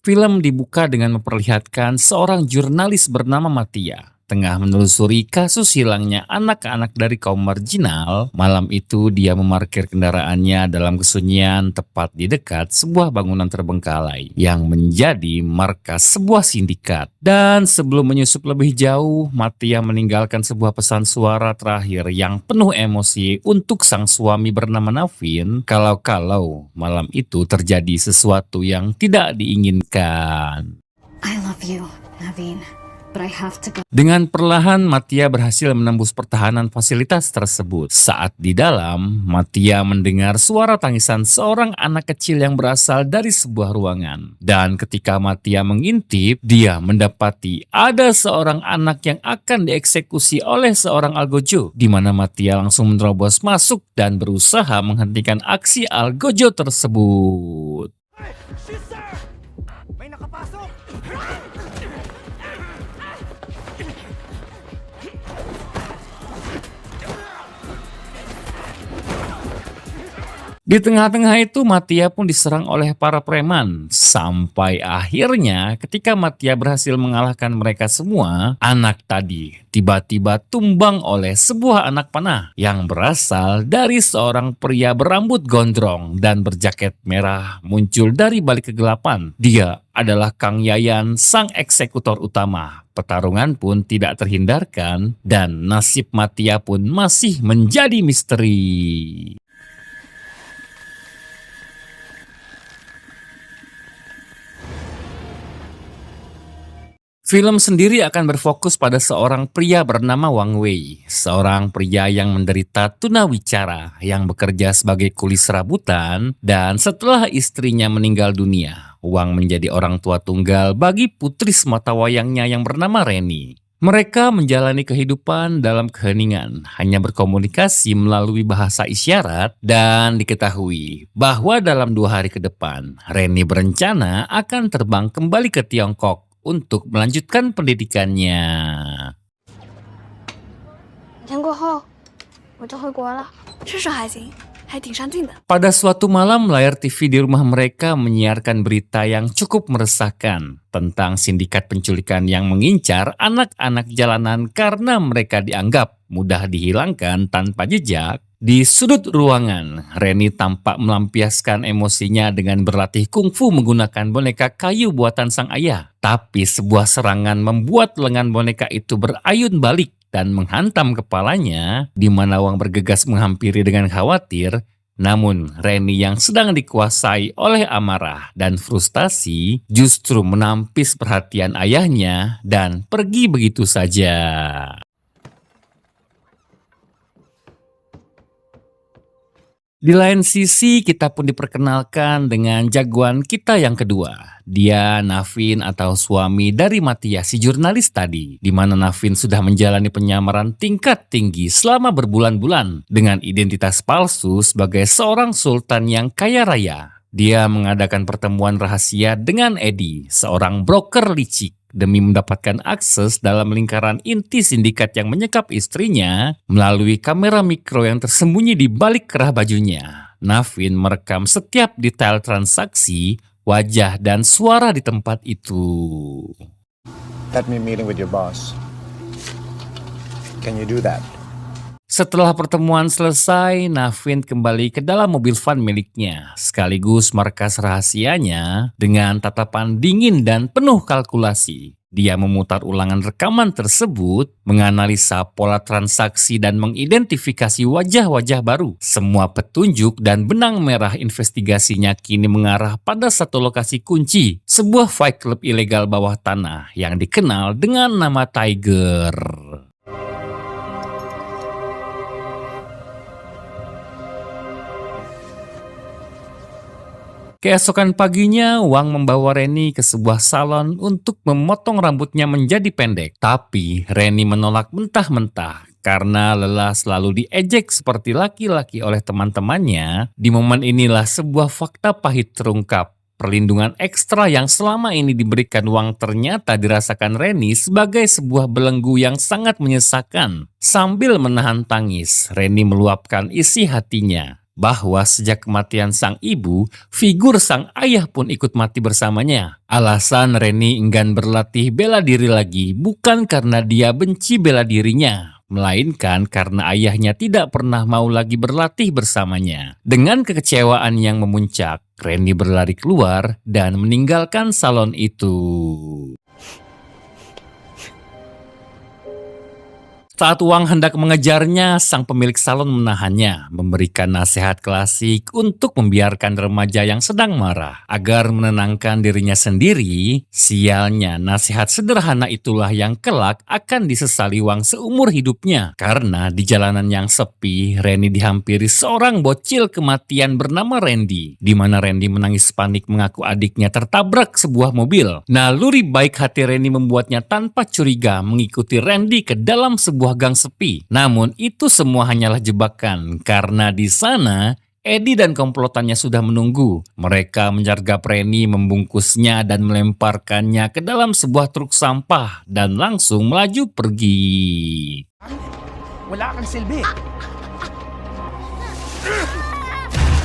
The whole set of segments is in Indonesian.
Film dibuka dengan memperlihatkan seorang jurnalis bernama Mattia tengah menelusuri kasus hilangnya anak-anak dari kaum marginal. Malam itu dia memarkir kendaraannya dalam kesunyian tepat di dekat sebuah bangunan terbengkalai yang menjadi markas sebuah sindikat. Dan sebelum menyusup lebih jauh, Mattia meninggalkan sebuah pesan suara terakhir yang penuh emosi untuk sang suami bernama Navin kalau malam itu terjadi sesuatu yang tidak diinginkan. I love you, Navin. But I have to go. Dengan perlahan, Mattia berhasil menembus pertahanan fasilitas tersebut. Saat di dalam, Mattia mendengar suara tangisan seorang anak kecil yang berasal dari sebuah ruangan. Dan ketika Mattia mengintip, dia mendapati ada seorang anak yang akan dieksekusi oleh seorang algojo, di mana Mattia langsung menerobos masuk dan berusaha menghentikan aksi algojo tersebut. May nakapasok! Di tengah-tengah itu Mattia pun diserang oleh para preman. Sampai akhirnya ketika Mattia berhasil mengalahkan mereka semua, anak tadi tiba-tiba tumbang oleh sebuah anak panah yang berasal dari seorang pria berambut gondrong dan berjaket merah muncul dari balik kegelapan. Dia adalah Kang Yayan, sang eksekutor utama. Pertarungan pun tidak terhindarkan dan nasib Mattia pun masih menjadi misteri. Film sendiri akan berfokus pada seorang pria bernama Wang Wei, seorang pria yang menderita tunawicara yang bekerja sebagai kuli serabutan, dan setelah istrinya meninggal dunia, Wang menjadi orang tua tunggal bagi putri semata wayangnya yang bernama Reni. Mereka menjalani kehidupan dalam keheningan, hanya berkomunikasi melalui bahasa isyarat, dan diketahui bahwa dalam 2 hari ke depan, Reni berencana akan terbang kembali ke Tiongkok untuk melanjutkan pendidikannya. 2天过后我就回国了，是说还行，还挺上进的。 Pada suatu malam, layar TV di rumah mereka menyiarkan berita yang cukup meresahkan tentang sindikat penculikan yang mengincar anak-anak jalanan karena mereka dianggap mudah dihilangkan tanpa jejak. Di sudut ruangan, Reni tampak melampiaskan emosinya dengan berlatih kungfu menggunakan boneka kayu buatan sang ayah. Tapi sebuah serangan membuat lengan boneka itu berayun balik dan menghantam kepalanya, di mana Wang bergegas menghampiri dengan khawatir. Namun Reni yang sedang dikuasai oleh amarah dan frustasi justru menampis perhatian ayahnya dan pergi begitu saja. Di lain sisi, kita pun diperkenalkan dengan jagoan kita yang kedua. Dia Navin atau suami dari Mattia, si jurnalis tadi. Di mana Navin sudah menjalani penyamaran tingkat tinggi selama berbulan-bulan dengan identitas palsu sebagai seorang sultan yang kaya raya. Dia mengadakan pertemuan rahasia dengan Eddie, seorang broker licik, demi mendapatkan akses dalam lingkaran inti sindikat yang menyekap istrinya melalui kamera mikro yang tersembunyi di balik kerah bajunya. Navin merekam setiap detail transaksi, wajah, dan suara di tempat itu. Let me meeting with your boss. Can you do that? Setelah pertemuan selesai, Navin kembali ke dalam mobil van miliknya, sekaligus markas rahasianya dengan tatapan dingin dan penuh kalkulasi. Dia memutar ulangan rekaman tersebut, menganalisa pola transaksi dan mengidentifikasi wajah-wajah baru. Semua petunjuk dan benang merah investigasinya kini mengarah pada satu lokasi kunci, sebuah fight club ilegal bawah tanah yang dikenal dengan nama Tiger. Keesokan paginya, Wang membawa Reni ke sebuah salon untuk memotong rambutnya menjadi pendek. Tapi Reni menolak mentah-mentah karena lelah selalu diejek seperti laki-laki oleh teman-temannya. Di momen inilah sebuah fakta pahit terungkap Perlindungan ekstra yang selama ini diberikan Wang ternyata dirasakan Reni sebagai sebuah belenggu yang sangat menyesakan. Sambil menahan tangis, Reni meluapkan isi hatinya bahwa sejak kematian sang ibu, figur sang ayah pun ikut mati bersamanya. Alasan Reni enggan berlatih bela diri lagi bukan karena dia benci bela dirinya, melainkan karena ayahnya tidak pernah mau lagi berlatih bersamanya. Dengan kekecewaan yang memuncak, Reni berlari keluar dan meninggalkan salon itu. Saat Wang hendak mengejarnya, sang pemilik salon menahannya, memberikan nasihat klasik untuk membiarkan remaja yang sedang marah. Agar menenangkan dirinya sendiri, sialnya nasihat sederhana itulah yang kelak akan disesali Wang seumur hidupnya. Karena di jalanan yang sepi, Reni dihampiri seorang bocil kematian bernama Randy. Di mana Randy menangis panik mengaku adiknya tertabrak sebuah mobil. Naluri baik hati Reni membuatnya tanpa curiga mengikuti Randy ke dalam sebuah gang sepi. Namun itu semua hanyalah jebakan karena di sana Eddie dan komplotannya sudah menunggu. Mereka menyergap Reni, membungkusnya dan melemparkannya ke dalam sebuah truk sampah dan langsung melaju pergi. Wala kang silbi.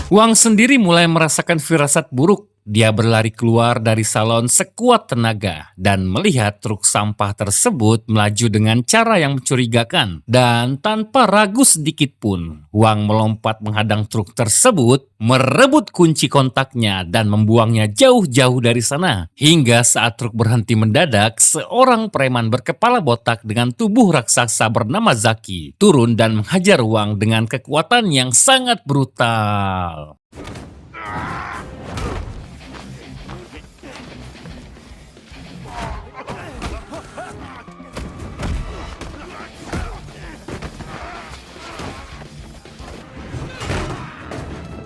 Wang sendiri mulai merasakan firasat buruk. Dia berlari keluar dari salon sekuat tenaga dan melihat truk sampah tersebut melaju dengan cara yang mencurigakan. Dan tanpa ragu sedikit pun, Wang melompat menghadang truk tersebut, merebut kunci kontaknya dan membuangnya jauh-jauh dari sana. Hingga saat truk berhenti mendadak, seorang preman berkepala botak dengan tubuh raksasa bernama Zaki turun dan menghajar Wang dengan kekuatan yang sangat brutal.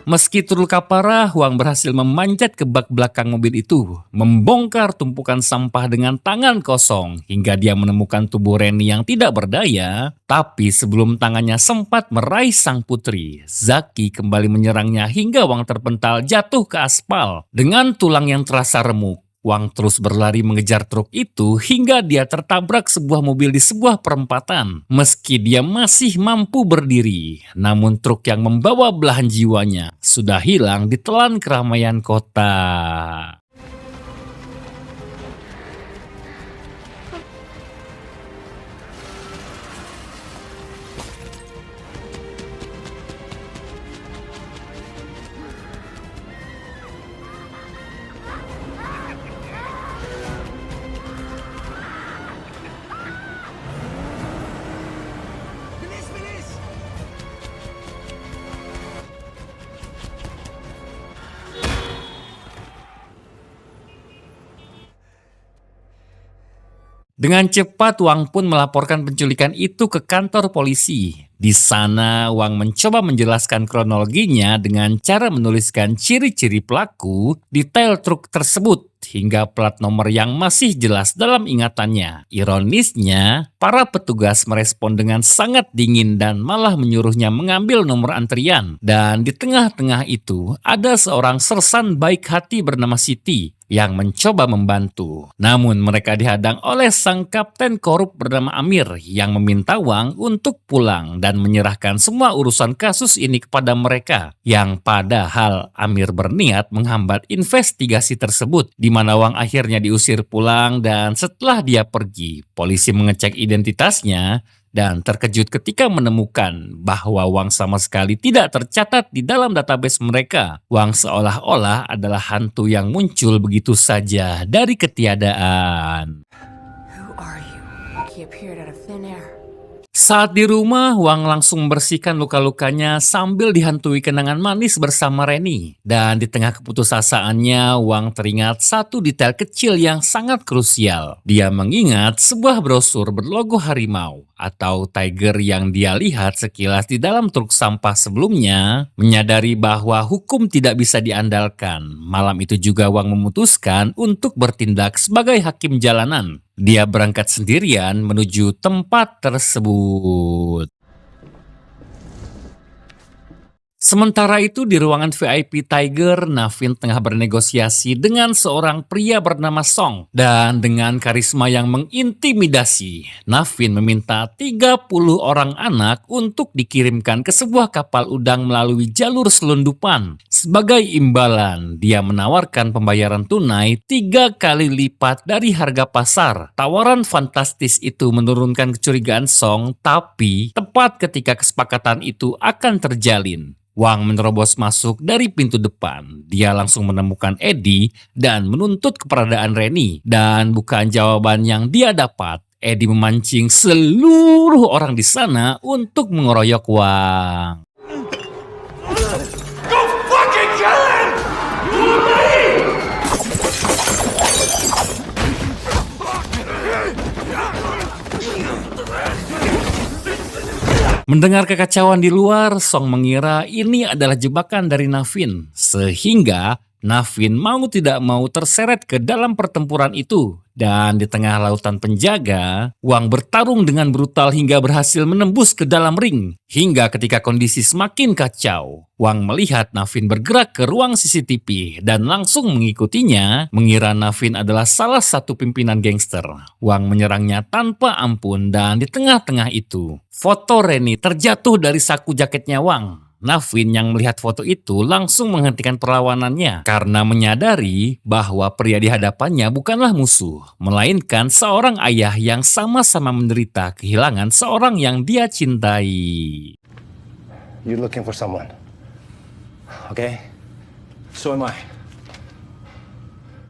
Meski terluka parah, Wang berhasil memanjat ke bak belakang mobil itu, membongkar tumpukan sampah dengan tangan kosong hingga dia menemukan tubuh Reni yang tidak berdaya. Tapi sebelum tangannya sempat meraih sang putri, Zaki kembali menyerangnya hingga Wang terpental jatuh ke aspal. Dengan tulang yang terasa remuk, Wang terus berlari mengejar truk itu hingga dia tertabrak sebuah mobil di sebuah perempatan. Meski dia masih mampu berdiri, namun truk yang membawa belahan jiwanya sudah hilang ditelan keramaian kota. Dengan cepat Wang pun melaporkan penculikan itu ke kantor polisi. Di sana Wang mencoba menjelaskan kronologinya dengan cara menuliskan ciri-ciri pelaku, detail truk tersebut, hingga plat nomor yang masih jelas dalam ingatannya. Ironisnya, para petugas merespon dengan sangat dingin dan malah menyuruhnya mengambil nomor antrian. Dan di tengah-tengah itu ada seorang sersan baik hati bernama Siti yang mencoba membantu. Namun mereka dihadang oleh sang kapten korup bernama Amir yang meminta Wang untuk pulang dan menyerahkan semua urusan kasus ini kepada mereka. Yang padahal Amir berniat menghambat investigasi tersebut, di mana Wang akhirnya diusir pulang. Dan setelah dia pergi, polisi mengecek identitasnya dan terkejut ketika menemukan bahwa Wang sama sekali tidak tercatat di dalam database mereka. Wang seolah-olah adalah hantu yang muncul begitu saja dari ketiadaan. Who are you? He appeared out of thin air. Saat di rumah, Wang langsung membersihkan luka-lukanya sambil dihantui kenangan manis bersama Reni. Dan di tengah keputusasaannya, Wang teringat satu detail kecil yang sangat krusial. Dia mengingat sebuah brosur berlogo harimau atau tiger yang dia lihat sekilas di dalam truk sampah sebelumnya. Menyadari bahwa hukum tidak bisa diandalkan, malam itu juga Wang memutuskan untuk bertindak sebagai hakim jalanan. Dia berangkat sendirian menuju tempat tersebut. Sementara itu di ruangan VIP Tiger, Navin tengah bernegosiasi dengan seorang pria bernama Song. Dan dengan karisma yang mengintimidasi, Navin meminta 30 orang anak untuk dikirimkan ke sebuah kapal udang melalui jalur selundupan. Sebagai imbalan, dia menawarkan pembayaran tunai 3 kali lipat dari harga pasar. Tawaran fantastis itu menurunkan kecurigaan Song, tapi tepat ketika kesepakatan itu akan terjalin, Wang menerobos masuk dari pintu depan. Dia langsung menemukan Eddie dan menuntut keberadaan Rennie. Dan bukan jawaban yang dia dapat. Eddie memancing seluruh orang di sana untuk mengeroyok Wang. Mendengar kekacauan di luar, Song mengira ini adalah jebakan dari Navin. Sehingga Navin mau tidak mau terseret ke dalam pertempuran itu. Dan di tengah lautan penjaga, Wang bertarung dengan brutal hingga berhasil menembus ke dalam ring. Hingga ketika kondisi semakin kacau, Wang melihat Navin bergerak ke ruang CCTV dan langsung mengikutinya, mengira Navin adalah salah satu pimpinan gangster. Wang menyerangnya tanpa ampun dan di tengah-tengah itu, foto Rennie terjatuh dari saku jaketnya Wang. Navin yang melihat foto itu langsung menghentikan perlawanannya karena menyadari bahwa pria di hadapannya bukanlah musuh, melainkan seorang ayah yang sama-sama menderita kehilangan seorang yang dia cintai. You're looking for someone. Okay? So am I.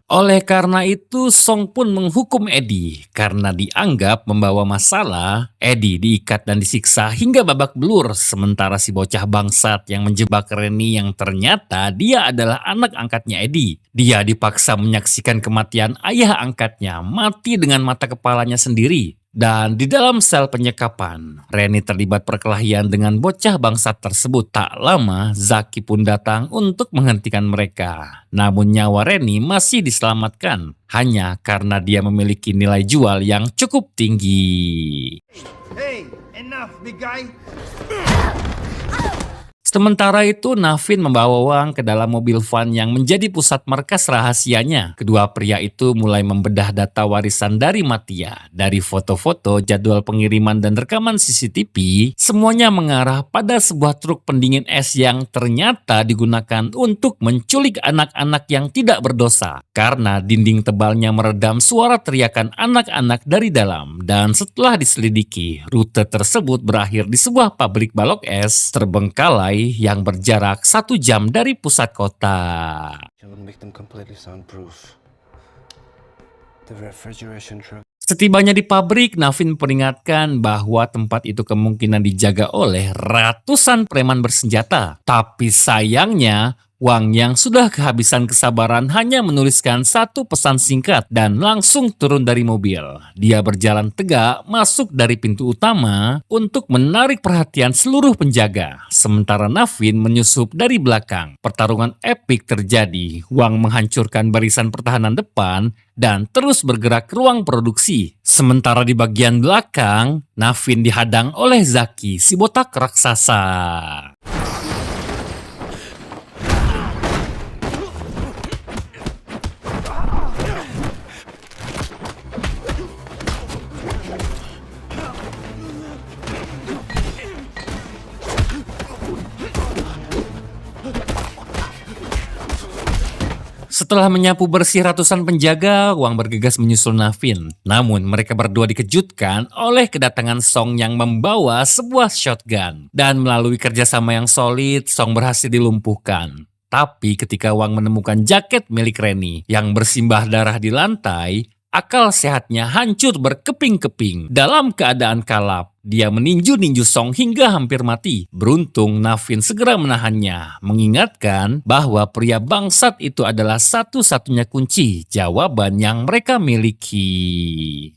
Oleh karena itu, Song pun menghukum Eddie karena dianggap membawa masalah. Eddie diikat dan disiksa hingga babak belur, sementara si bocah bangsat yang menjebak Rennie yang ternyata dia adalah anak angkatnya Eddie. Dia dipaksa menyaksikan kematian ayah angkatnya mati dengan mata kepalanya sendiri. Dan di dalam sel penyekapan, Rennie terlibat perkelahian dengan bocah bangsat tersebut. Tak lama, Zaki pun datang untuk menghentikan mereka. Namun nyawa Rennie masih diselamatkan hanya karena dia memiliki nilai jual yang cukup tinggi. Hey, enough, big guy. Sementara itu, Navin membawa Wang ke dalam mobil van yang menjadi pusat markas rahasianya. Kedua pria itu mulai membedah data warisan dari Mattia. Dari foto-foto, jadwal pengiriman dan rekaman CCTV, semuanya mengarah pada sebuah truk pendingin es yang ternyata digunakan untuk menculik anak-anak yang tidak berdosa. Karena dinding tebalnya meredam suara teriakan anak-anak dari dalam. Dan setelah diselidiki, rute tersebut berakhir di sebuah pabrik balok es terbengkalai yang berjarak 1 jam dari pusat kota. Setibanya di pabrik, Navin peringatkan bahwa tempat itu kemungkinan dijaga oleh ratusan preman bersenjata. Tapi sayangnya, Wang yang sudah kehabisan kesabaran hanya menuliskan 1 pesan singkat dan langsung turun dari mobil. Dia berjalan tegak masuk dari pintu utama untuk menarik perhatian seluruh penjaga. Sementara Navin menyusup dari belakang. Pertarungan epik terjadi. Wang menghancurkan barisan pertahanan depan dan terus bergerak ke ruang produksi. Sementara di bagian belakang, Navin dihadang oleh Zaki, si botak raksasa. Setelah menyapu bersih ratusan penjaga, Wang bergegas menyusul Navin. Namun mereka berdua dikejutkan oleh kedatangan Song yang membawa sebuah shotgun. Dan melalui kerjasama yang solid, Song berhasil dilumpuhkan. Tapi ketika Wang menemukan jaket milik Rennie yang bersimbah darah di lantai, akal sehatnya hancur berkeping-keping. Dalam keadaan kalap, dia meninju-ninju Song hingga hampir mati. Beruntung Navin segera menahannya, mengingatkan bahwa pria bangsat itu adalah satu-satunya kunci jawaban yang mereka miliki.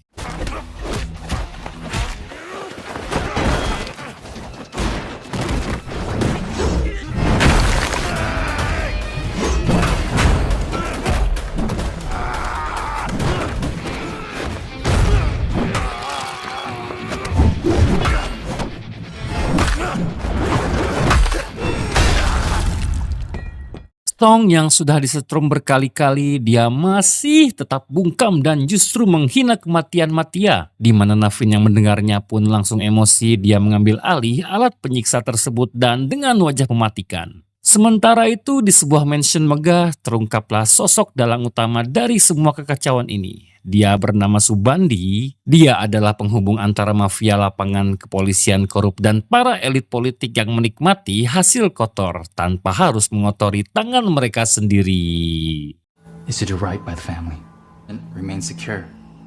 Song yang sudah disetrum berkali-kali, dia masih tetap bungkam dan justru menghina kematian Matia. Di mana Naveen yang mendengarnya pun langsung emosi, dia mengambil alih alat penyiksa tersebut dan dengan wajah mematikan. Sementara itu di sebuah mansion megah terungkaplah sosok dalang utama dari semua kekacauan ini. Dia bernama Subandi. Dia adalah penghubung antara mafia lapangan, kepolisian korup, dan para elit politik yang menikmati hasil kotor tanpa harus mengotori tangan mereka sendiri. Is to do right by the family and remain secure.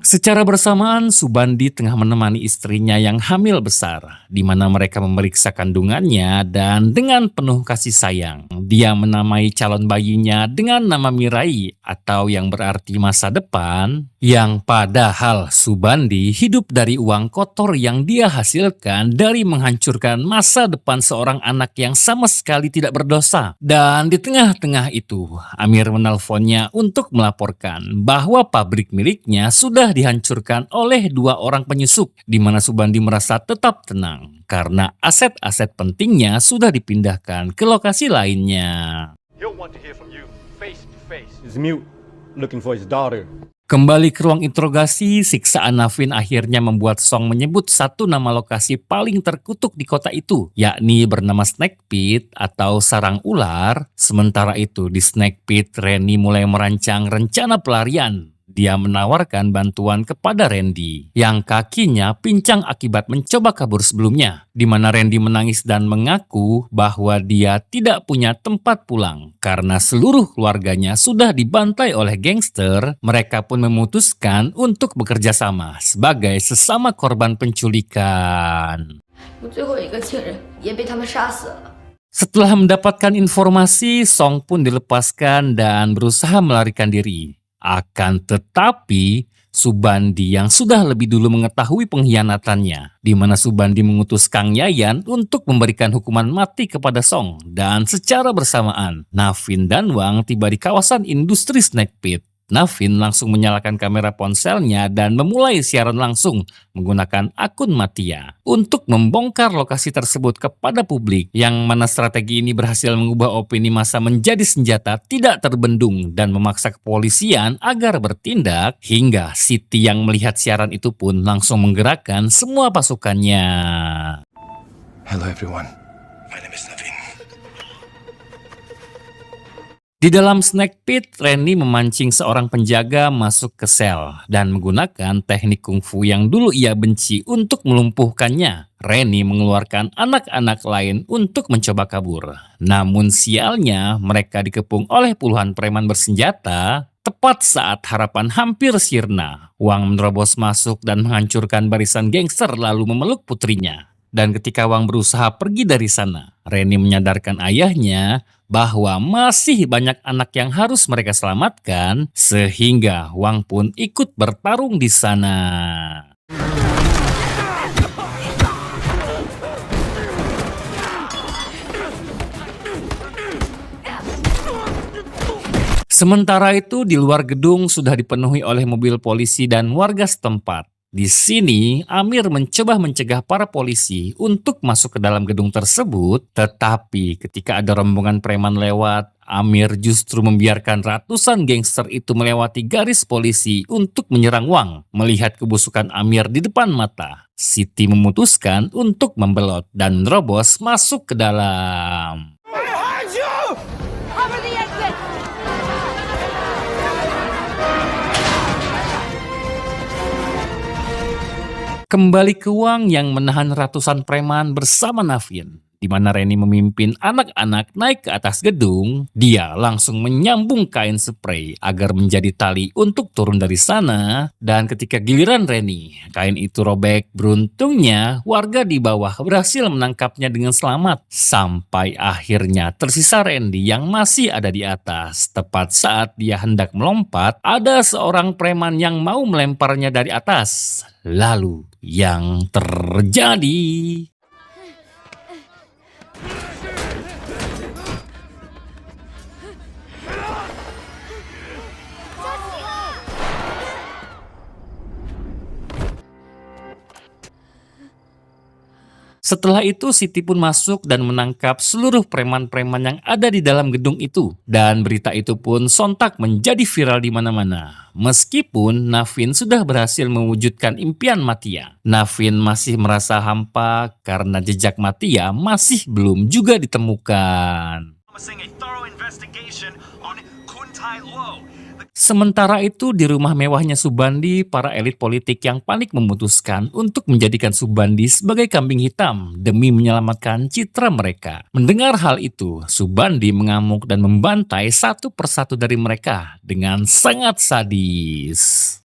Secara bersamaan, Subandi tengah menemani istrinya yang hamil besar, di mana mereka memeriksa kandungannya dan dengan penuh kasih sayang, dia menamai calon bayinya dengan nama Mirai atau yang berarti masa depan, yang padahal Subandi hidup dari uang kotor yang dia hasilkan dari menghancurkan masa depan seorang anak yang sama sekali tidak berdosa. Dan di tengah-tengah itu, Amir menelponnya untuk melaporkan bahwa pabrik miliknya sudah dihancurkan oleh 2 orang penyusup, di mana Subandi merasa tetap tenang karena aset-aset pentingnya sudah dipindahkan ke lokasi lainnya. He'll want to hear from you face to face. He's mute, looking for his daughter. Kembali ke ruang interogasi, siksaan Naveen akhirnya membuat Song menyebut satu nama lokasi paling terkutuk di kota itu, yakni bernama Snake Pit atau sarang ular. Sementara itu di Snake Pit, Rennie mulai merancang rencana pelarian. Dia menawarkan bantuan kepada Randy yang kakinya pincang akibat mencoba kabur sebelumnya, di mana Randy menangis dan mengaku bahwa dia tidak punya tempat pulang karena seluruh keluarganya sudah dibantai oleh gangster. Mereka pun memutuskan untuk bekerja sama sebagai sesama korban penculikan. Setelah mendapatkan informasi, Song pun dilepaskan dan berusaha melarikan diri. Akan tetapi, Subandi yang sudah lebih dulu mengetahui pengkhianatannya, di mana Subandi mengutus Kang Yayan untuk memberikan hukuman mati kepada Song. Dan secara bersamaan, Naveen dan Wang tiba di kawasan industri Snake Pit. Naveen langsung menyalakan kamera ponselnya dan memulai siaran langsung menggunakan akun Matia untuk membongkar lokasi tersebut kepada publik, yang mana strategi ini berhasil mengubah opini massa menjadi senjata tidak terbendung dan memaksa kepolisian agar bertindak, hingga Siti yang melihat siaran itu pun langsung menggerakkan semua pasukannya. Hello everyone, my name is Naveen. Di dalam Snake Pit, Rennie memancing seorang penjaga masuk ke sel dan menggunakan teknik kungfu yang dulu ia benci untuk melumpuhkannya. Rennie mengeluarkan anak-anak lain untuk mencoba kabur. Namun sialnya, mereka dikepung oleh puluhan preman bersenjata. Tepat saat harapan hampir sirna, Wang menerobos masuk dan menghancurkan barisan gangster lalu memeluk putrinya. Dan ketika Wang berusaha pergi dari sana, Rennie menyadarkan ayahnya bahwa masih banyak anak yang harus mereka selamatkan, sehingga Wang pun ikut bertarung di sana. Sementara itu di luar gedung sudah dipenuhi oleh mobil polisi dan warga setempat. Di sini, Amir mencoba mencegah para polisi untuk masuk ke dalam gedung tersebut, tetapi ketika ada rombongan preman lewat, Amir justru membiarkan ratusan gangster itu melewati garis polisi untuk menyerang Wang. Melihat kebusukan Amir di depan mata, Siti memutuskan untuk membelot dan menerobos masuk ke dalam. Kembali ke Wang yang menahan ratusan preman bersama Naveen, di mana Rennie memimpin anak-anak naik ke atas gedung. Dia langsung menyambung kain spray agar menjadi tali untuk turun dari sana. Dan ketika giliran Rennie, kain itu robek. Beruntungnya warga di bawah berhasil menangkapnya dengan selamat. Sampai akhirnya tersisa Randy yang masih ada di atas. Tepat saat dia hendak melompat, ada seorang preman yang mau melemparnya dari atas. Lalu yang terjadi... Setelah itu Siti pun masuk dan menangkap seluruh preman-preman yang ada di dalam gedung itu. Dan berita itu pun sontak menjadi viral di mana-mana. Meskipun Naveen sudah berhasil mewujudkan impian Matia, Naveen masih merasa hampa karena jejak Matia masih belum juga ditemukan. Sementara itu di rumah mewahnya Subandi, para elit politik yang panik memutuskan untuk menjadikan Subandi sebagai kambing hitam demi menyelamatkan citra mereka. Mendengar hal itu, Subandi mengamuk dan membantai satu persatu dari mereka dengan sangat sadis.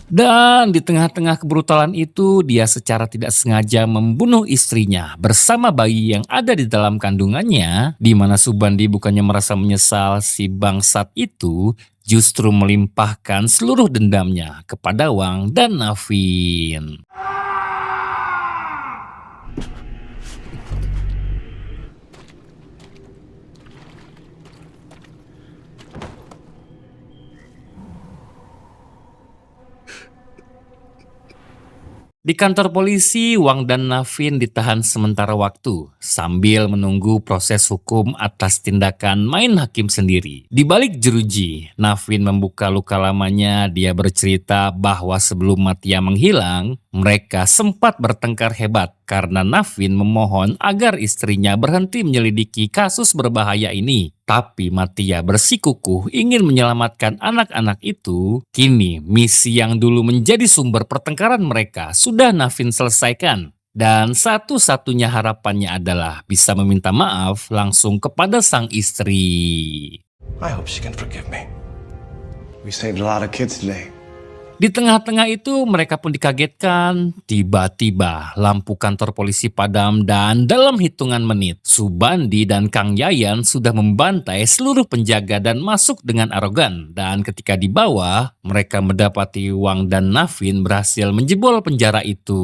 Dan di tengah-tengah kebrutalan itu, dia secara tidak sengaja membunuh istrinya bersama bayi yang ada di dalam kandungannya, di mana Subandi bukannya merasa menyesal, si bangsat itu justru melimpahkan seluruh dendamnya kepada Wang dan Naveen. Di kantor polisi, Wang dan Naveen ditahan sementara waktu sambil menunggu proses hukum atas tindakan main hakim sendiri. Di balik jeruji, Naveen membuka luka lamanya. Dia bercerita bahwa sebelum Matia menghilang, mereka sempat bertengkar hebat karena Naveen memohon agar istrinya berhenti menyelidiki kasus berbahaya ini. Tapi Matia bersikukuh ingin menyelamatkan anak-anak itu. Kini misi yang dulu menjadi sumber pertengkaran mereka sudah Naveen selesaikan. Dan satu-satunya harapannya adalah bisa meminta maaf langsung kepada sang istri. I hope she can forgive me. We saved a lot of kids today. Di tengah-tengah itu mereka pun dikagetkan. Tiba-tiba lampu kantor polisi padam dan dalam hitungan menit Subandi dan Kang Yayan sudah membantai seluruh penjaga dan masuk dengan arogan. Dan ketika di bawah, mereka mendapati Wang dan Naveen berhasil menjebol penjara itu.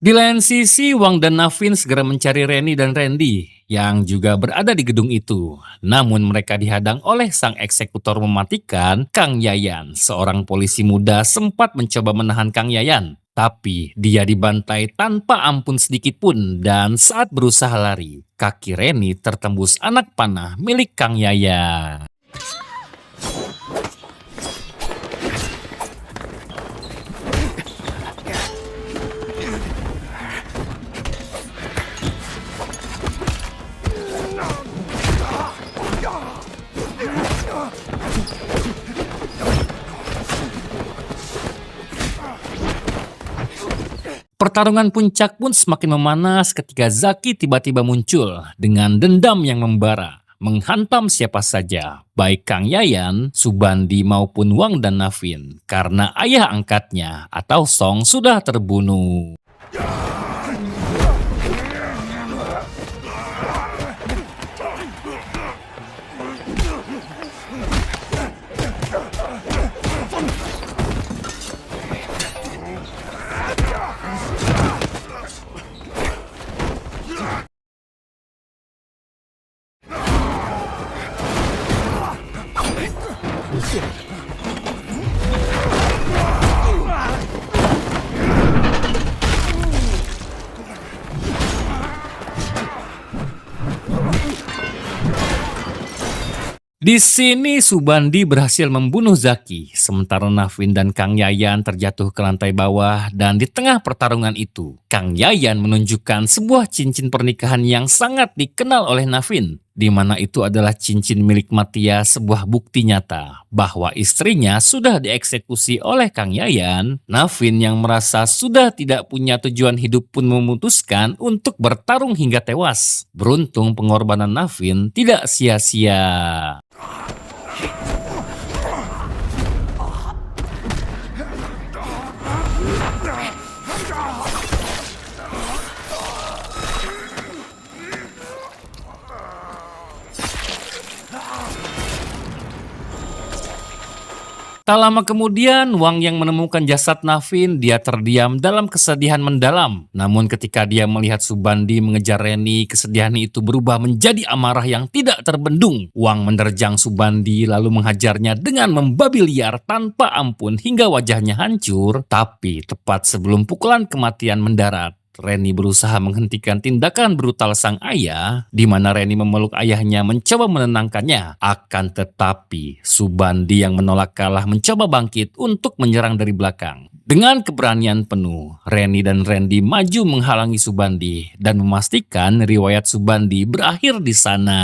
Di lain sisi, Wang dan Naveen segera mencari Reni dan Randy yang juga berada di gedung itu. Namun mereka dihadang oleh sang eksekutor mematikan, Kang Yayan. Seorang polisi muda sempat mencoba menahan Kang Yayan, tapi dia dibantai tanpa ampun sedikit pun. Dan saat berusaha lari, kaki Reni tertembus anak panah milik Kang Yayan. Pertarungan puncak pun semakin memanas ketika Zaki tiba-tiba muncul dengan dendam yang membara, menghantam siapa saja, baik Kang Yayan, Subandi maupun Wang dan Naveen, karena ayah angkatnya atau Song sudah terbunuh. Di sini Subandi berhasil membunuh Zaki, sementara Naveen dan Kang Yayan terjatuh ke lantai bawah. Dan di tengah pertarungan itu, Kang Yayan menunjukkan sebuah cincin pernikahan yang sangat dikenal oleh Naveen, di mana itu adalah cincin milik Matia, sebuah bukti nyata bahwa istrinya sudah dieksekusi oleh Kang Yayan. Naveen yang merasa sudah tidak punya tujuan hidup pun memutuskan untuk bertarung hingga tewas. Beruntung pengorbanan Naveen tidak sia-sia. Tak lama kemudian, Wang yang menemukan jasad Navin, dia terdiam dalam kesedihan mendalam. Namun ketika dia melihat Subandi mengejar Reni, kesedihan itu berubah menjadi amarah yang tidak terbendung. Wang menerjang Subandi lalu menghajarnya dengan membabi liar tanpa ampun hingga wajahnya hancur. Tapi tepat sebelum pukulan kematian mendarat, Reni berusaha menghentikan tindakan brutal sang ayah, di mana Reni memeluk ayahnya mencoba menenangkannya. Akan tetapi, Subandi yang menolak kalah mencoba bangkit untuk menyerang dari belakang. Dengan keberanian penuh, Reni dan Randy maju menghalangi Subandi dan memastikan riwayat Subandi berakhir di sana.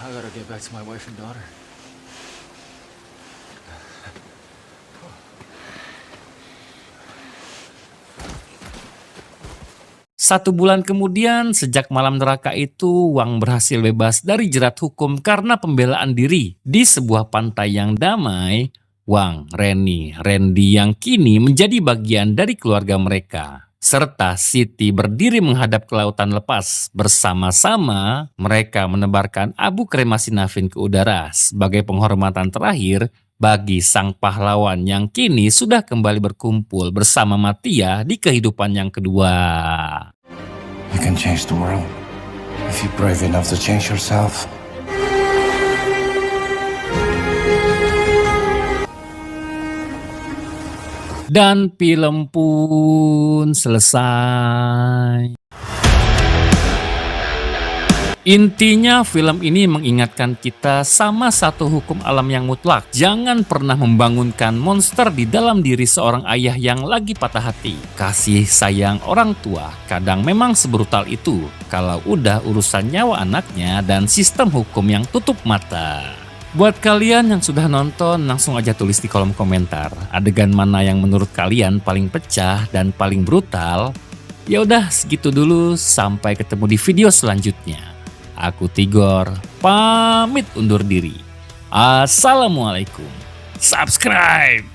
I gotta get back to my wife and daughter. Satu bulan kemudian, sejak malam neraka itu, Wang berhasil bebas dari jerat hukum karena pembelaan diri. Di sebuah pantai yang damai, Wang, Reni, Randy yang kini menjadi bagian dari keluarga mereka, serta Siti berdiri menghadap ke lautan lepas. Bersama-sama, mereka menebarkan abu kremasi Navin ke udara sebagai penghormatan terakhir bagi sang pahlawan yang kini sudah kembali berkumpul bersama Mattia di kehidupan yang kedua. You can change the world if you're brave enough to change yourself. Dan film pun selesai. Intinya film ini mengingatkan kita sama satu hukum alam yang mutlak. Jangan pernah membangunkan monster di dalam diri seorang ayah yang lagi patah hati. Kasih sayang orang tua kadang memang sebrutal itu kalau udah urusan nyawa anaknya dan sistem hukum yang tutup mata. Buat kalian yang sudah nonton, langsung aja tulis di kolom komentar adegan mana yang menurut kalian paling pecah dan paling brutal. Ya udah segitu dulu, sampai ketemu di video selanjutnya. Aku Tigor, pamit undur diri. Assalamualaikum. Subscribe.